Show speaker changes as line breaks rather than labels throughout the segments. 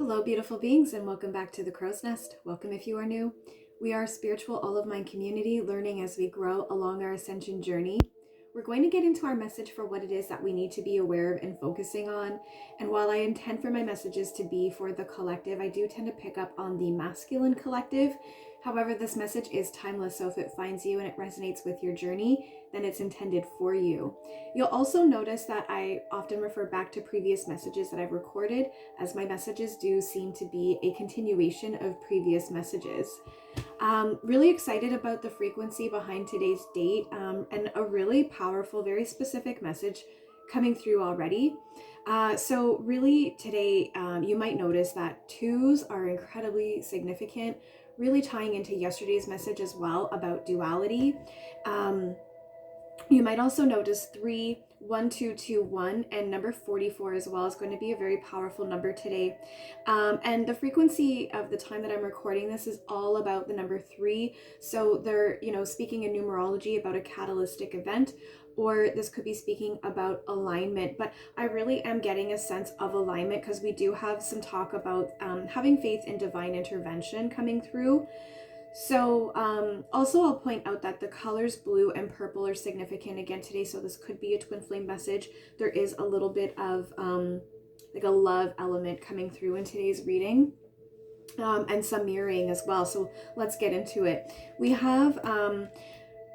Hello, beautiful beings, and welcome back to the Crow's Nest. Welcome if you are new. We are a spiritual all of mind community, learning as we grow along our ascension journey. We're going to get into our message for what it is that we need to be aware of and focusing on. And while I intend for my messages to be for the collective, I do tend to pick up on the masculine collective. However, this message is timeless, so if it finds you and it resonates with your journey, then it's intended for you. You'll also notice that I often refer back to previous messages that I've recorded, as my messages do seem to be a continuation of previous messages. Really excited about the frequency behind today's date, and a really powerful, very specific message coming through already. So really today, you might notice that twos are incredibly significant, really tying into yesterday's message as well about duality. You might also notice 3, 1, 2, 2, 1, and number 44 as well is going to be a very powerful number today. And the frequency of the time that I'm recording this is all about the number 3. So they're, speaking in numerology about a catalytic event, or this could be speaking about alignment. But I really am getting a sense of alignment because we do have some talk about having faith in divine intervention coming through. So also I'll point out that the colors blue and purple are significant again today. So this could be a twin flame message. There is a little bit of like a love element coming through in today's reading, and some mirroring as well. So let's get into it. We have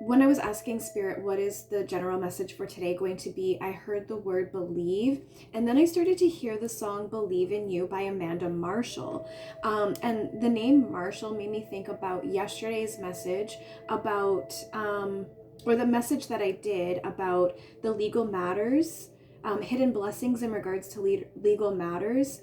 when I was asking Spirit, what is the general message for today going to be, I heard the word believe, and then I started to hear the song Believe in You by Amanda Marshall. And the name Marshall made me think about yesterday's message about, or the message that I did about the legal matters, hidden blessings in regards to legal matters.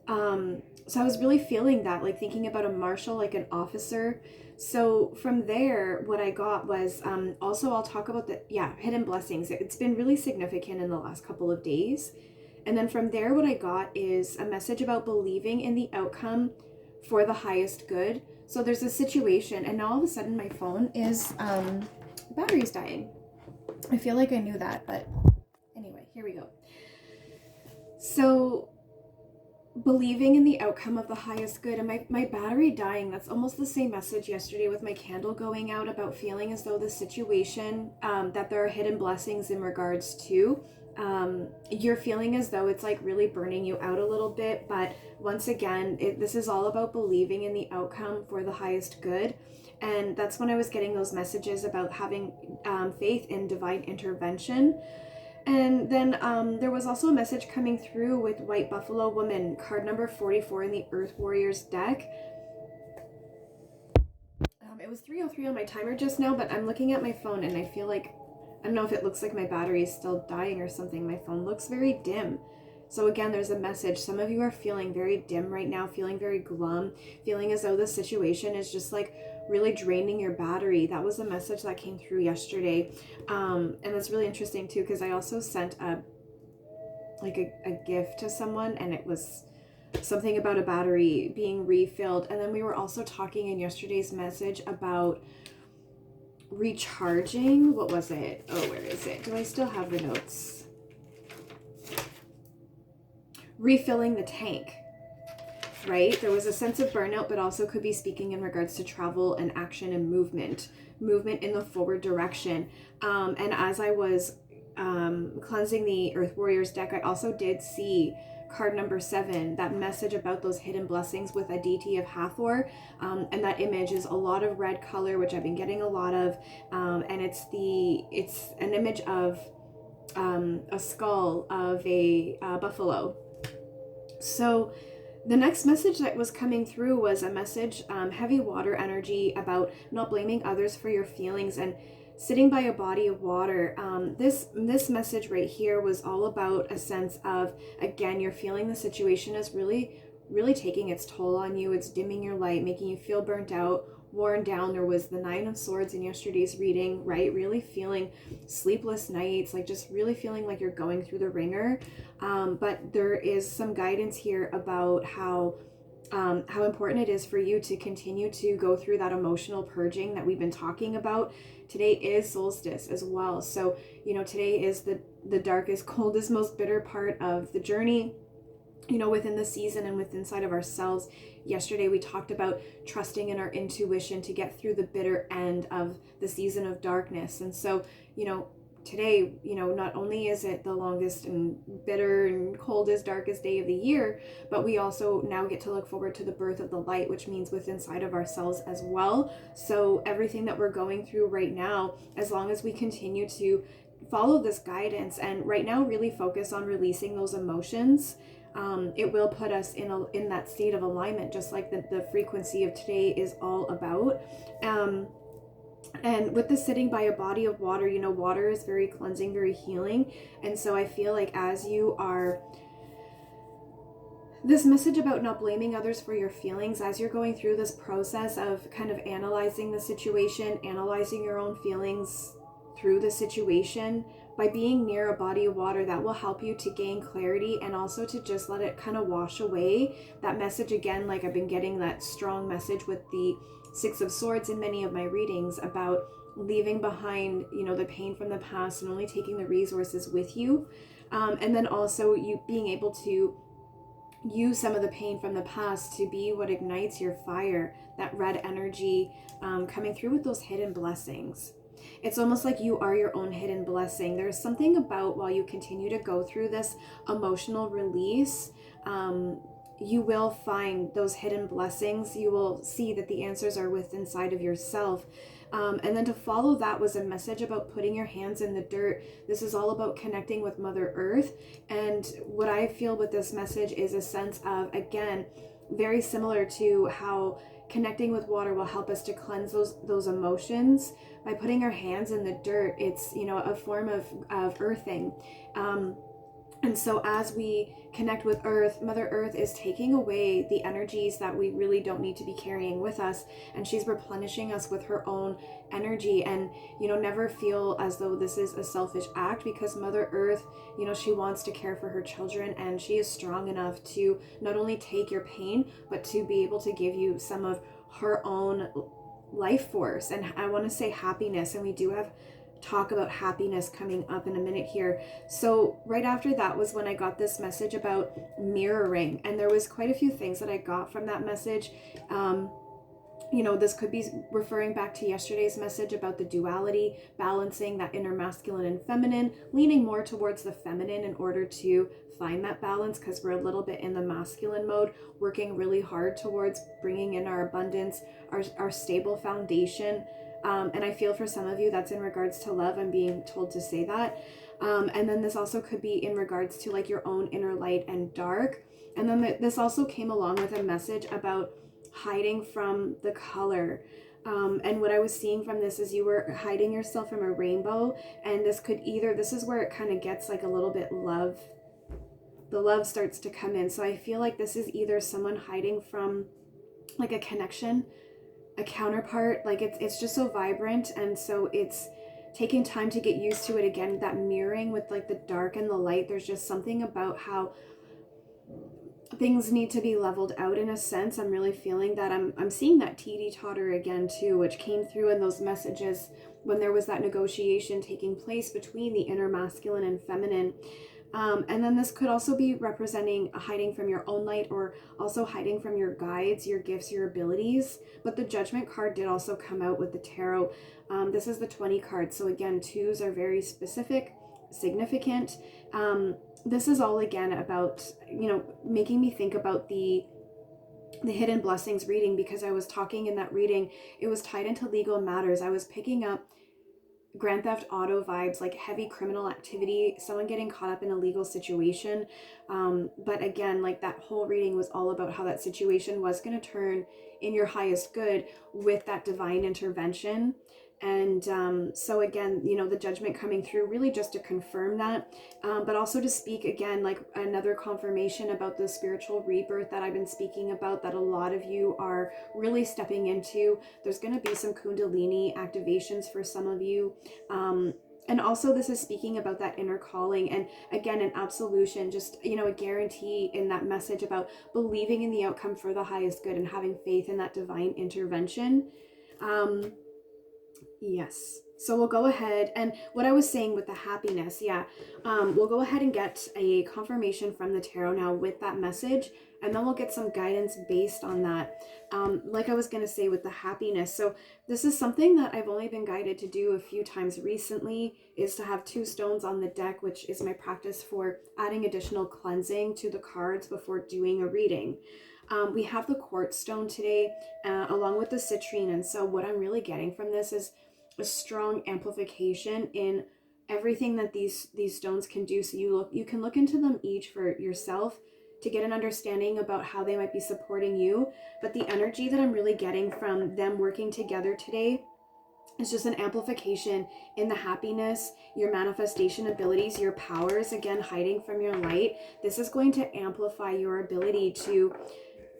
So I was really feeling that, like thinking about a marshal, like an officer. So from there, what I got was, also I'll talk about the, hidden blessings. It's been really significant in the last couple of days. And then from there, what I got is a message about believing in the outcome for the highest good. So there's a situation, and now all of a sudden my phone is, battery's dying. I feel like I knew that, but anyway, here we go. So believing in the outcome of the highest good, and my battery dying, that's almost the same message yesterday with my candle going out about feeling as though the situation, that there are hidden blessings in regards to, you're feeling as though it's like really burning you out a little bit. But once again, this is all about believing in the outcome for the highest good. And that's when I was getting those messages about having faith in divine intervention. And then there was also a message coming through with White Buffalo Woman, card number 44 in the Earth Warriors deck. It was 3:03 on my timer just now, but I'm looking at my phone and I feel like, I don't know if it looks like my battery is still dying or something. My phone looks very dim. So again, there's a message. Some of you are feeling very dim right now, feeling very glum, feeling as though the situation is just like really draining your battery. That was a message that came through yesterday. And that's really interesting too, because I also sent a gift to someone, and it was something about a battery being refilled. And then we were also talking in yesterday's message about recharging. What was it? Oh, where is it? Do I still have the notes? Refilling the tank, right? There was a sense of burnout, but also could be speaking in regards to travel and action and movement in the forward direction. And as I was cleansing the Earth Warriors deck, I also did see card number 7, that message about those hidden blessings with Aditi of Hathor. And that image is a lot of red color, which I've been getting a lot of. And it's an image of a skull of a buffalo. So the next message that was coming through was a message, heavy water energy, about not blaming others for your feelings and sitting by a body of water. This message right here was all about a sense of, again, you're feeling the situation is really, really taking its toll on you. It's dimming your light, making you feel burnt out, worn down. There was the 9 of Swords in yesterday's reading, right? Really feeling sleepless nights, like just really feeling like you're going through the ringer. But there is some guidance here about how important it is for you to continue to go through that emotional purging that we've been talking about. Today is solstice as well. So, today is the darkest, coldest, most bitter part of the journey. within the season and within inside of ourselves. Yesterday we talked about trusting in our intuition to get through the bitter end of the season of darkness. And so, today, not only is it the longest and bitter and coldest, darkest day of the year, but we also now get to look forward to the birth of the light, which means within inside of ourselves as well. So everything that we're going through right now, as long as we continue to follow this guidance and right now really focus on releasing those emotions, it will put us in that state of alignment, just like the frequency of today is all about. And with the sitting by a body of water, water is very cleansing, very healing. And so I feel like as you are, this message about not blaming others for your feelings, as you're going through this process of kind of analyzing the situation, analyzing your own feelings through the situation, by being near a body of water, that will help you to gain clarity and also to just let it kind of wash away that message. Again, like I've been getting that strong message with the Six of Swords in many of my readings about leaving behind, the pain from the past and only taking the resources with you. And then also you being able to use some of the pain from the past to be what ignites your fire, that red energy coming through with those hidden blessings. It's almost like you are your own hidden blessing. There's something about, while you continue to go through this emotional release, you will find those hidden blessings. You will see that the answers are within inside of yourself. And then to follow that was a message about putting your hands in the dirt. This is all about connecting with Mother Earth. And what I feel with this message is a sense of, again, very similar to how connecting with water will help us to cleanse those emotions. By putting our hands in the dirt, it's a form of earthing. And so as we connect with Earth, Mother Earth is taking away the energies that we really don't need to be carrying with us, and she's replenishing us with her own energy. And never feel as though this is a selfish act, because Mother Earth, she wants to care for her children, and she is strong enough to not only take your pain, but to be able to give you some of her own life force. And I want to say happiness, and we do have talk about happiness coming up in a minute here. So right after that was when I got this message about mirroring, and there was quite a few things that I got from that message. This could be referring back to yesterday's message about the duality, balancing that inner masculine and feminine, leaning more towards the feminine in order to find that balance, because we're a little bit in the masculine mode, working really hard towards bringing in our abundance, our stable foundation. And I feel for some of you that's in regards to love. I'm being told to say that. And then this also could be in regards to like your own inner light and dark. And then this also came along with a message about hiding from the color. And what I was seeing from this is you were hiding yourself from a rainbow. And this is where it kind of gets like a little bit the love starts to come in. So I feel like this is either someone hiding from like a connection, a counterpart, like it's just so vibrant, and so it's taking time to get used to it. Again, that mirroring with like the dark and the light, there's just something about how things need to be leveled out in a sense. I'm really feeling that. I'm seeing that teeter-totter again too, which came through in those messages when there was that negotiation taking place between the inner masculine and feminine. And then this could also be representing hiding from your own light, or also hiding from your guides, your gifts, your abilities. But the Judgment card did also come out with the tarot. This is the 20 card. So again, twos are very specific, significant. This is all again about, making me think about the hidden blessings reading, because I was talking in that reading, it was tied into legal matters. I was picking up Grand Theft Auto vibes, like heavy criminal activity, someone getting caught up in a legal situation. But again, like that whole reading was all about how that situation was going to turn in your highest good with that divine intervention. And so again, the Judgment coming through really just to confirm that, but also to speak again, like another confirmation about the spiritual rebirth that I've been speaking about, that a lot of you are really stepping into. There's going to be some Kundalini activations for some of you. And also this is speaking about that inner calling, and again, an absolution, just, a guarantee in that message about believing in the outcome for the highest good and having faith in that divine intervention. Yes. So we'll go ahead, and what I was saying with the happiness, we'll go ahead and get a confirmation from the tarot now with that message, and then we'll get some guidance based on that. Like I was going to say with the happiness. So this is something that I've only been guided to do a few times recently, is to have 2 stones on the deck, which is my practice for adding additional cleansing to the cards before doing a reading. We have the quartz stone today, along with the citrine. And so what I'm really getting from this is a strong amplification in everything that these stones can do. So you can look into them each for yourself to get an understanding about how they might be supporting you. But the energy that I'm really getting from them working together today is just an amplification in the happiness, your manifestation abilities, your powers, again, hiding from your light. This is going to amplify your ability to,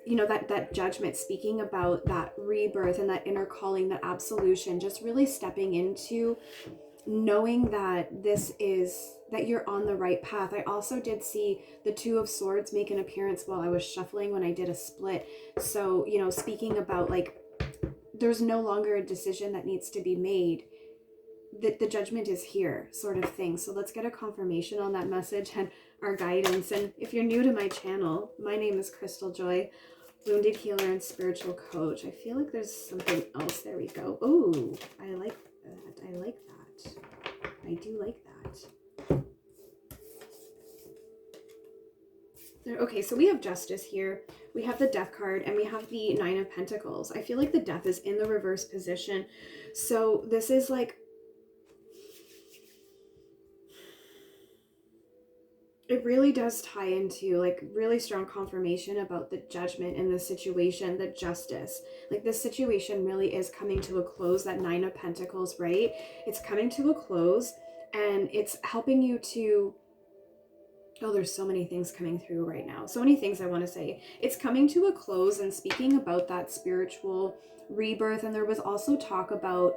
that judgment, speaking about that rebirth and that inner calling, that absolution, just really stepping into knowing that that you're on the right path. I also did see the 2 of Swords make an appearance while I was shuffling when I did a split. So, speaking about like, there's no longer a decision that needs to be made. The judgment is here, sort of thing. So let's get a confirmation on that message and our guidance. And if you're new to my channel, my name is Crystaljoy, wounded healer and spiritual coach. I feel like there's something else. There we go. Oh, I like that. I like that. I do like that. Okay, so we have Justice here. We have the Death card, and we have the 9 of Pentacles. I feel like the Death is in the reverse position. So this is like, it really does tie into like really strong confirmation about the judgment in the situation, the justice. Like this situation really is coming to a close, that 9 of Pentacles, right? It's coming to a close, and it's helping you to, oh, there's so many things coming through right now. So many things I want to say. It's coming to a close, and speaking about that spiritual rebirth. And there was also talk about,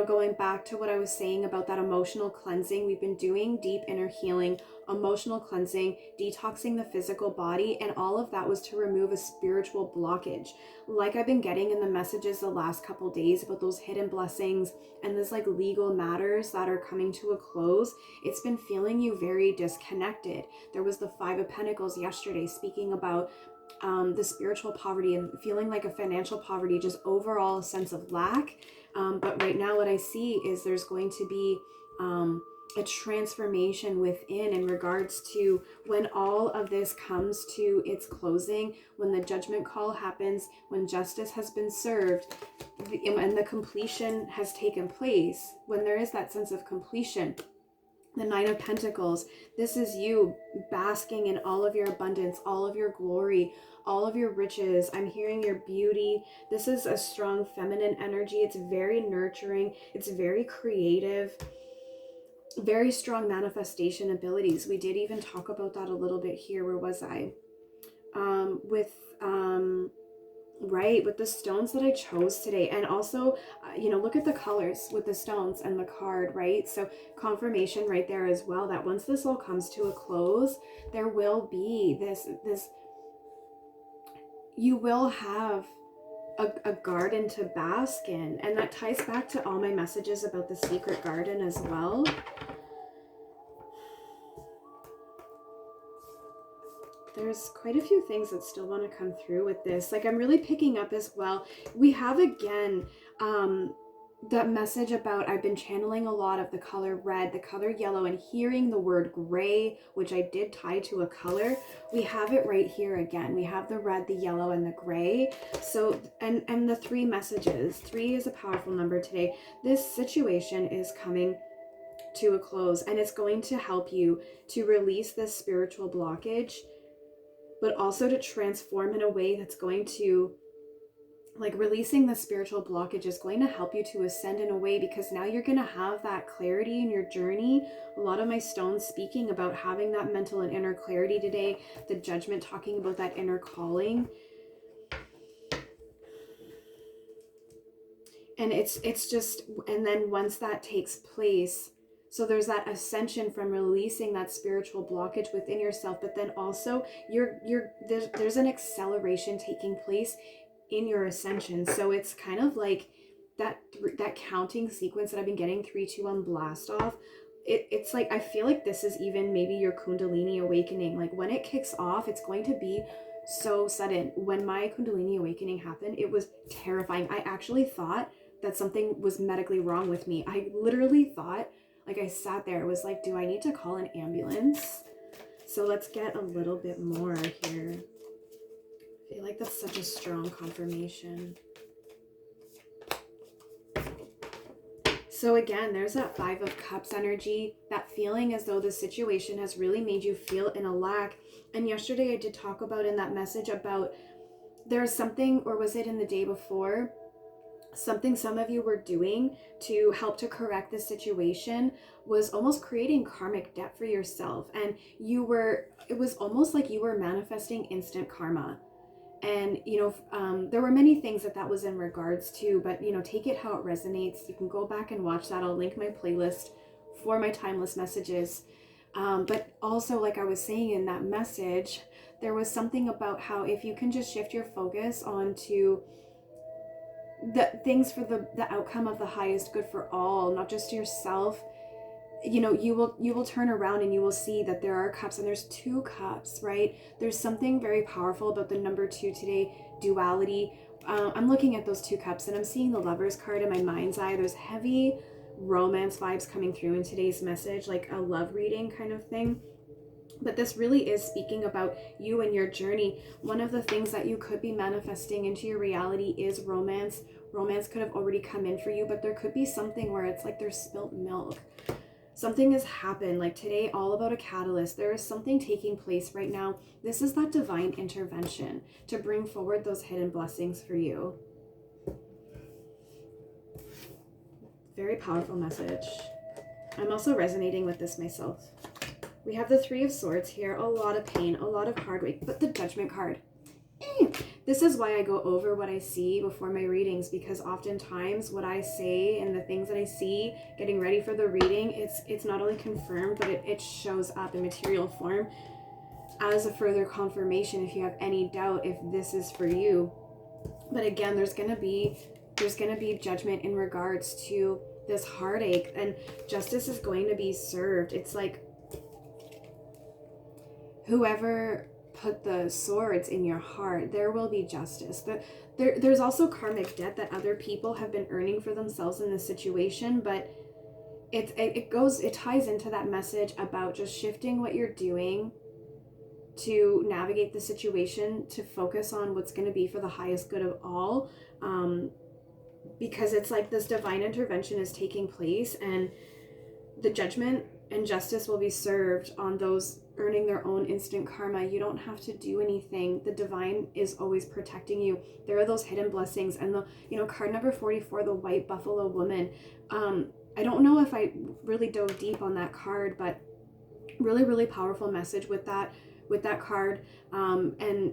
going back to what I was saying about that emotional cleansing. We've been doing deep inner healing, emotional cleansing, detoxing the physical body, and all of that was to remove a spiritual blockage. Like I've been getting in the messages the last couple days about those hidden blessings and this like legal matters that are coming to a close. It's been feeling you very disconnected. There was the 5 of Pentacles yesterday, speaking about the spiritual poverty and feeling like a financial poverty, just overall a sense of lack. But right now what I see is there's going to be a transformation within in regards to when all of this comes to its closing, when the judgment call happens, when justice has been served, and the completion has taken place. When there is that sense of completion, the 9 of Pentacles, this is you basking in all of your abundance, all of your glory, all of your riches. I'm hearing your beauty. This is a strong feminine energy. It's very nurturing. It's very creative. Very strong manifestation abilities. We did even talk about that a little bit here. Where was I? With the stones that I chose today. And also, look at the colors with the stones and the card, right? So confirmation right there as well, that once this all comes to a close, there will be this you will have a garden to bask in. And that ties back to all my messages about the secret garden as well. There's quite a few things that still want to come through with this. Like I'm really picking up as well. We have again, that message about, I've been channeling a lot of the color red, the color yellow, and hearing the word gray, which I did tie to a color. We have it right here again. We have the red, the yellow, and the gray. So, and the 3 messages. 3 is a powerful number today. This situation is coming to a close, and it's going to help you to release this spiritual blockage, but also to transform in a way that's going to, like, releasing the spiritual blockage is going to help you to ascend in a way, because now you're going to have that clarity in your journey. A lot of my stones speaking about having that mental and inner clarity today. The Judgment talking about that inner calling. And it's just, and then once that takes place, so there's that ascension from releasing that spiritual blockage within yourself, but then also there's an acceleration taking place in your ascension. So it's kind of like that counting sequence that I've been getting, 3, 2, 1, blast off. It's like, I feel like this is even maybe your Kundalini awakening. Like when it kicks off, it's going to be so sudden. When my Kundalini awakening happened, it was terrifying. I actually thought that something was medically wrong with me. I literally thought, like, I sat there, it was like, do I need to call an ambulance? So let's get a little bit more here. I feel like that's such a strong confirmation. So again, there's that 5 of Cups energy, that feeling as though the situation has really made you feel in a lack. And yesterday I did talk about in that message about there's something, or was it in the day before, something some of you were doing to help to correct the situation was almost creating karmic debt for yourself. And it was almost like you were manifesting instant karma. And, there were many things that was in regards to, but, take it how it resonates. You can go back and watch that. I'll link my playlist for my timeless messages. But also, like I was saying in that message, there was something about how if you can just shift your focus onto the things for the outcome of the highest good for all, not just yourself, you will turn around and you will see that there are cups, and there's 2 cups, right? There's something very powerful about the number 2 today, duality. I'm looking at those 2 cups and I'm seeing the Lover's card in my mind's eye. There's heavy romance vibes coming through in today's message, like a love reading kind of thing. But this really is speaking about you and your journey. One of the things that you could be manifesting into your reality is romance. Romance could have already come in for you, but there could be something where it's like there's spilt milk. Something has happened, like today, all about a catalyst. There is something taking place right now. This is that divine intervention to bring forward those hidden blessings for you. Very powerful message. I'm also resonating with this myself. We have the 3 of Swords here, a lot of pain, a lot of hard work, but the Judgment card. This is why I go over what I see before my readings, because oftentimes what I say and the things that I see getting ready for the reading, it's not only confirmed, but it shows up in material form as a further confirmation if you have any doubt if this is for you. But again, there's gonna be judgment in regards to this heartache, and justice is going to be served. It's like whoever put the swords in your heart, there will be justice. There's also karmic debt that other people have been earning for themselves in this situation, but it ties into that message about just shifting what you're doing to navigate the situation, to focus on what's going to be for the highest good of all, because it's like this divine intervention is taking place, and the judgment and justice will be served on those earning their own instant karma. You don't have to do anything. The divine is always protecting you. There are those hidden blessings. And the card number 44, the white buffalo woman. I don't know if I really dove deep on that card, but really, really powerful message with that card. The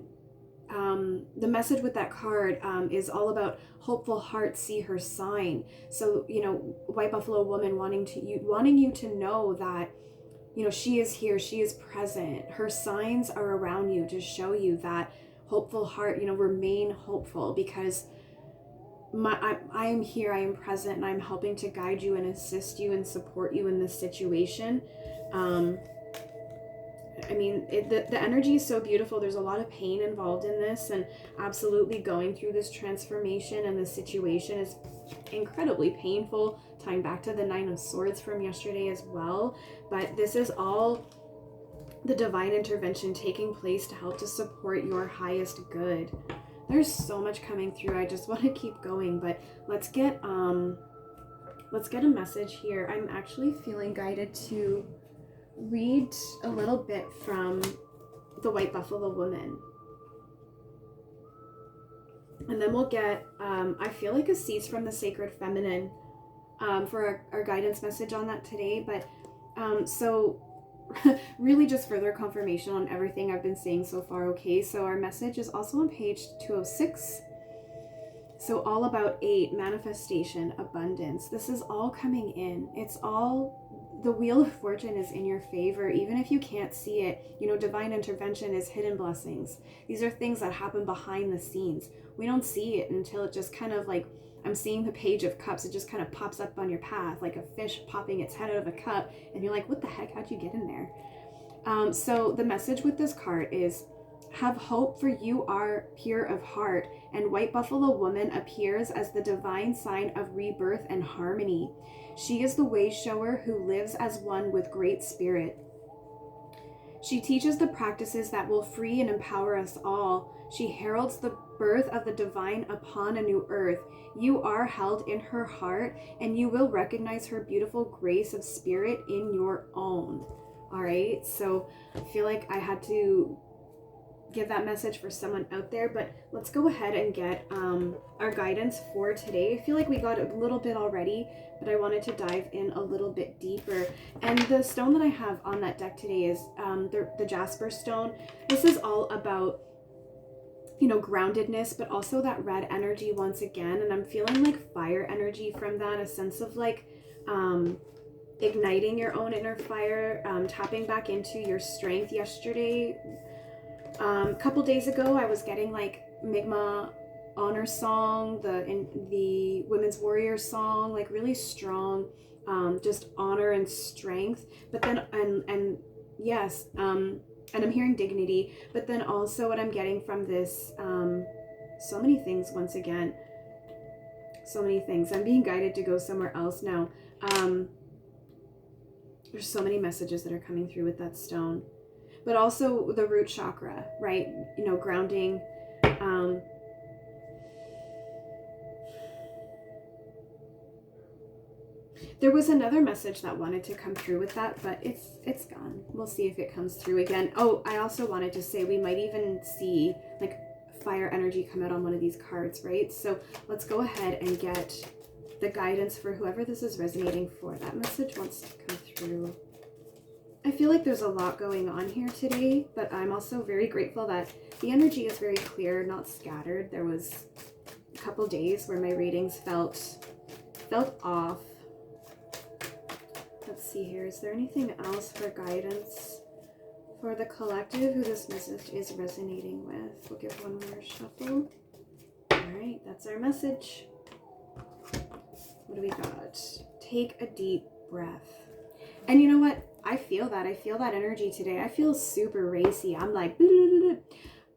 message with that card is all about hopeful hearts see her sign. So, white buffalo woman wanting you to know that, she is here, she is present. Her signs are around you to show you that hopeful heart, remain hopeful, because I am here, I am present, and I'm helping to guide you and assist you and support you in this situation. The energy is so beautiful. There's a lot of pain involved in this, and absolutely going through this transformation, and the situation is incredibly painful, tying back to the 9 of Swords from yesterday as well. But this is all the divine intervention taking place to help to support your highest good. There's so much coming through. I just want to keep going, but let's get a message here. I'm actually feeling guided to read a little bit from the white buffalo woman, and then we'll get I feel like a cease from the sacred feminine for our guidance message on that today. But so really just further confirmation on everything I've been saying so far. Okay, so our message is also on page 206. So all about 8, manifestation, abundance. This is all coming in. It's all, the wheel of fortune is in your favor, even if you can't see it. Divine intervention is hidden blessings. These are things that happen behind the scenes. We don't see it until it just kind of like I'm seeing the Page of Cups. It just kind of pops up on your path like a fish popping its head out of a cup, and you're like, what the heck, how'd you get in there? So the message with this card is, have hope, for you are pure of heart. And White Buffalo Woman appears as the divine sign of rebirth and harmony. She is the way shower who lives as one with Great Spirit. She teaches the practices that will free and empower us all. She heralds the birth of the divine upon a new earth. You are held in her heart, and you will recognize her beautiful grace of spirit in your own. All right, so I feel like I had to give that message for someone out there, but let's go ahead and get our guidance for today. I feel like we got a little bit already, but I wanted to dive in a little bit deeper. And the stone that I have on that deck today is the Jasper stone. This is all about, you know, groundedness, but also that red energy once again. And I'm feeling like fire energy from that, a sense of like igniting your own inner fire, tapping back into your strength. Yesterday, a couple days ago, I was getting like Mi'kmaq honor song, the women's warrior song, like really strong, just honor and strength. But then and yes, and I'm hearing dignity. But then also what I'm getting from this, so many things once again, so many things. I'm being guided to go somewhere else now. There's so many messages that are coming through with that stone. But also the root chakra, right? You know, grounding. There was another message that wanted to come through with that, but it's gone. We'll see if it comes through again. Oh, I also wanted to say we might even see like fire energy come out on one of these cards, right? So let's go ahead and get the guidance for whoever this is resonating for. That message wants to come through. I feel like there's a lot going on here today, but I'm also very grateful that the energy is very clear, not scattered. There was a couple days where my readings felt off. Let's see here. Is there anything else for guidance for the collective who this message is resonating with? We'll give one more shuffle. All right, that's our message. What do we got? Take a deep breath. And you know what? I feel that. I feel that energy today. I feel super racy. I'm like,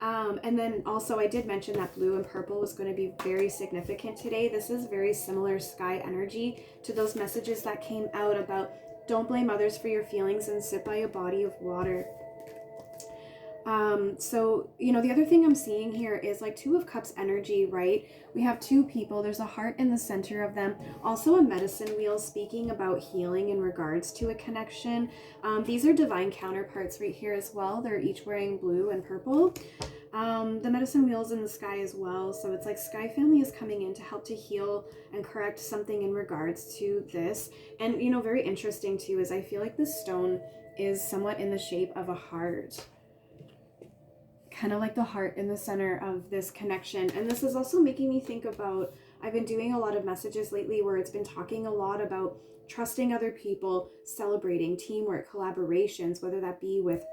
and then also I did mention that blue and purple was going to be very significant today. This is very similar sky energy to those messages that came out about don't blame others for your feelings and sit by a body of water. So, you know, the other thing I'm seeing here is like Two of Cups energy, right? We have two people. There's a heart in the center of them. Also a medicine wheel speaking about healing in regards to a connection. These are divine counterparts right here as well. They're each wearing blue and purple. The medicine wheel's in the sky as well. So it's like Sky Family is coming in to help to heal and correct something in regards to this. And, you know, very interesting too is I feel like this stone is somewhat in the shape of a heart. Kind of like the heart in the center of this connection. And this is also making me think about, I've been doing a lot of messages lately where it's been talking a lot about trusting other people, celebrating teamwork, collaborations, whether that be with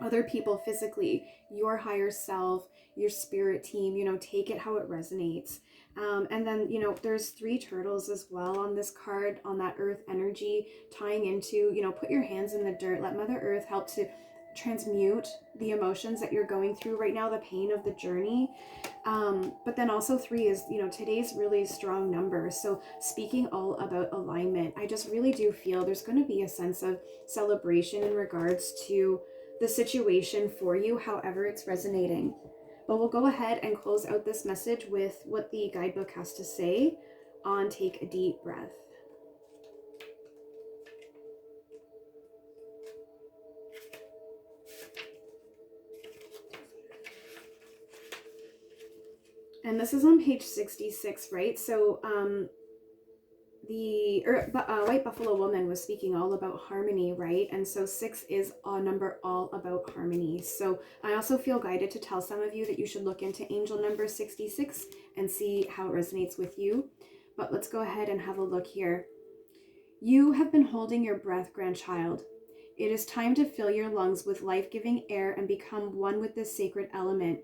other people physically, your higher self, your spirit team, you know, take it how it resonates. And then, you know, there's 3 turtles as well on this card, on that earth energy, tying into, you know, put your hands in the dirt, let Mother Earth help to transmute the emotions that you're going through right now, the pain of the journey. But then also 3 is, you know, today's really strong number. So speaking all about alignment, I just really do feel there's going to be a sense of celebration in regards to the situation for you, however it's resonating. But we'll go ahead and close out this message with what the guidebook has to say on Take a Deep Breath. And this is on page 66, right? So White Buffalo Woman was speaking all about harmony, right? And so 6 is a number all about harmony. So I also feel guided to tell some of you that you should look into angel number 66 and see how it resonates with you. But let's go ahead and have a look here. You have been holding your breath, grandchild. It is time to fill your lungs with life-giving air and become one with this sacred element.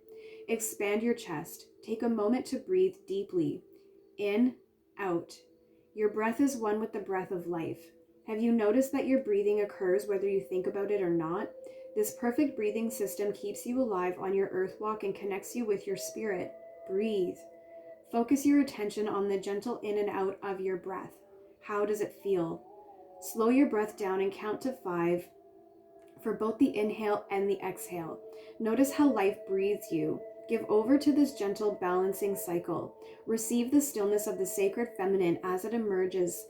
Expand your chest. Take a moment to breathe deeply. in, out. Your breath is one with the breath of life. Have you noticed that your breathing occurs whether you think about it or not? This perfect breathing system keeps you alive on your earth walk and connects you with your spirit. Breathe. Focus your attention on the gentle in and out of your breath. How does it feel? Slow your breath down and count to 5 for both the inhale and the exhale. Notice how life breathes you. Give over to this gentle balancing cycle. Receive the stillness of the sacred feminine as it emerges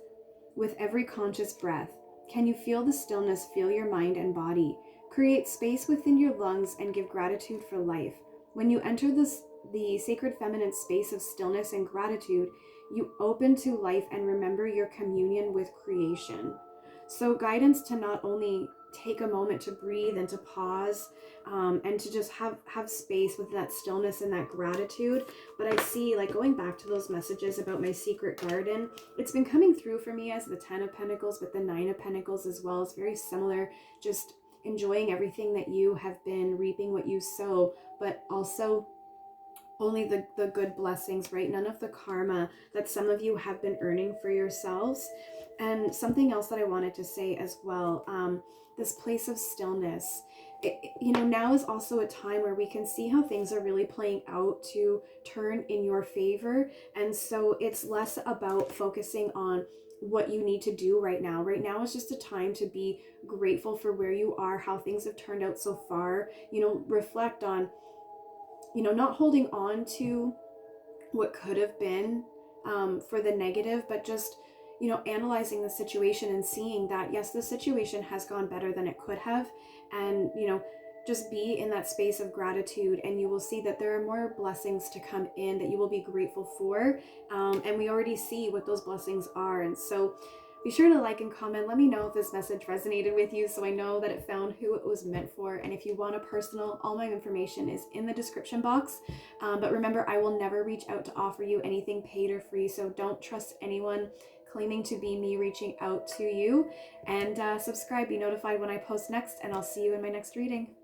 with every conscious breath. Can you feel the stillness fill your mind and body? Create space within your lungs and give gratitude for life. When you enter the sacred feminine space of stillness and gratitude, you open to life and remember your communion with creation. So guidance to not only take a moment to breathe and to pause and to just have space with that stillness and that gratitude. But I see, like, going back to those messages about my secret garden, it's been coming through for me as the 10 of Pentacles, but the 9 of Pentacles as well. It's very similar, just enjoying everything that you have been reaping, what you sow, but also only the good blessings, right? None of the karma that some of you have been earning for yourselves. And something else that I wanted to say as well, this place of stillness, now is also a time where we can see how things are really playing out to turn in your favor. And so it's less about focusing on what you need to do right now. Right now is just a time to be grateful for where you are, how things have turned out so far. Reflect on, not holding on to what could have been for the negative, but just, analyzing the situation and seeing that, yes, the situation has gone better than it could have. And, just be in that space of gratitude, and you will see that there are more blessings to come in that you will be grateful for. And we already see what those blessings are. And so be sure to like and comment. Let me know if this message resonated with you so I know that it found who it was meant for. And if you want a personal, all my information is in the description box. But remember, I will never reach out to offer you anything paid or free. So don't trust anyone claiming to be me reaching out to you. And subscribe, be notified when I post next, and I'll see you in my next reading.